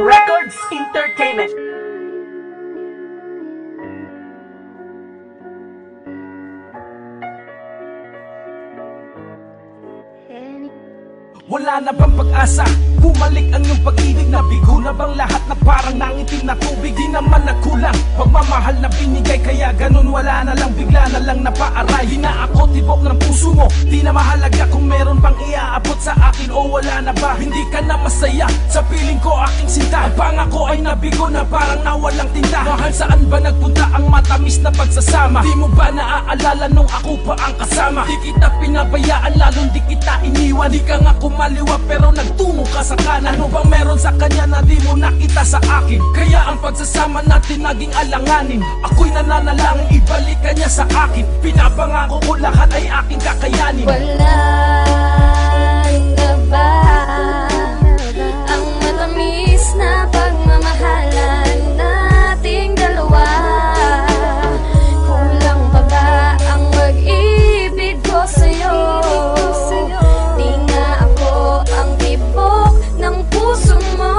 Records Entertainment. Wala na bang pag-asa? Bumalik ang iyong pag-ibig. Nabigo na bang lahat na parang nangitim na tubig? Di naman nagkulang pagmamahal na binigay, kaya ganun wala na lang, bigla na lang napaaray. Di na ako tibok ng puso mo, di na mahalaga kung meron bang iaabot sa akin o wala na ba. Hindi ka na masaya sa piling ko, aking sinta. Ang pangako ay nabigo na parang nawalang tinta. Mahal, saan ba nagpunta ang matamis na pagsasama? Di mo ba naaalala nung ako pa ang kasama? Di kita pinabayaan, lalong di kita iniwan. Di ka nga kumaliwa pero nagtungo ka sa kanan. Ano bang meron sa kanya na di mo nakita sa akin? Kaya ang pagsasama natin naging alanganin. Ako'y nananalangin ibalik ka niya sa akin. Pinapangako ko lahat ay aking kakayanin. Wala na ba ang matamis na pagmamahalan nating dalawa? Kulang pa ba ang pag-ibig ko sa'yo? Di nga ako ang tibok ng puso mo.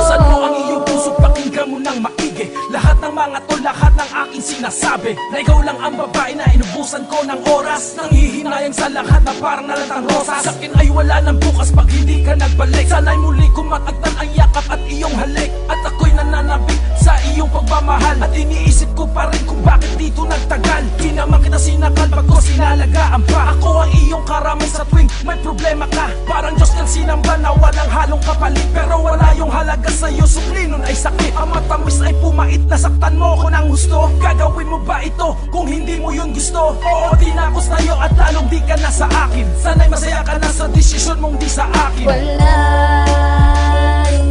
Saan mo ang iyong puso? Pakinggan mo ng maigi. Lahat ng mga to, lahat ng aking sinasabi, na ikaw lang ang babae na inubusan ko ng oras. Nanghihinayang sa lahat na parang nalatang rosas. Sa'kin ay wala ng bukas pag hindi ka nagbalik. Sana'y muli ko matatnan ang yakap at iyong halik. At ako'y nananabik sa iyong pagmamahal. At iniisip ko pa rin kung bakit dito nagtagal. Di naman kita sinakal, bagos sinalagaan pa. Ako ang iyong karamay sa tuwing may problema ka. Parang Diyos kang sinamba na walang halong kapalit. Pero wala yung halaga sa'yo, sukli nun ay sakit. Ang matamis ay pumait, nasaktan mo ko ng gusto. Gagawin mo ba ito kung hindi mo yun gusto? Oo, di na ako sa'yo at lalong di ka na sa akin. Sana'y masaya ka na sa desisyon mong di sa akin. Wala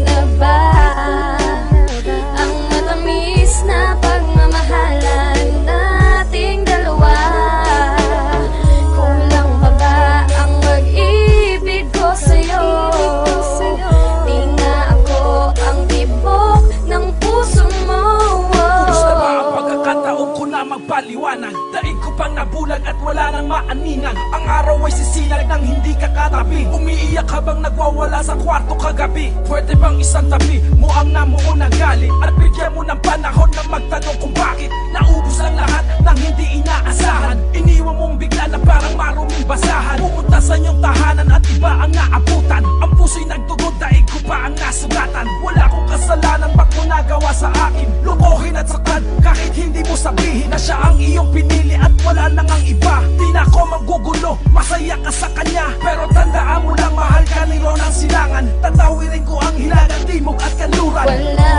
na ba ang matamis na pagmamahalan nating dalawa? Kulang pa ba ang pag-ibig ko sa'yo? Di nga ako ang tibok ng puso mo. Gusto ba ang pagkakataon ko na magpaliwanag? Daig ko pang nabulag at wala nang maaningan. Ang araw ay sisilag nang hindi ka katabi. Umiiyak habang nagwawala sa kwarto kagabi. Pwede bang isang tabi mo ang namuo na galit? At bigyan mo ng panahon na magtanong kung bakit naubos ang lahat nang hindi inaasahan. Iniwan mong bigla na parang maruming basahan. Pumunta sa iyong tahanan at iba ang naabutan. Ang puso'y nagtugod, daig ko pa ang nasugatan. Wala akong kasalanan, ba't mo nagawa sa akin? Lukohin at saktan kahit hindi mo sabihin na siya ang iyong pinili at wala nang ang iba. Di na ako magugulo, masaya ka sa kanya. Pero tandaan mo lang, mahal ka ni Ron ang silangan. Tatawirin ko ang hilagang timog at kanluran. Wala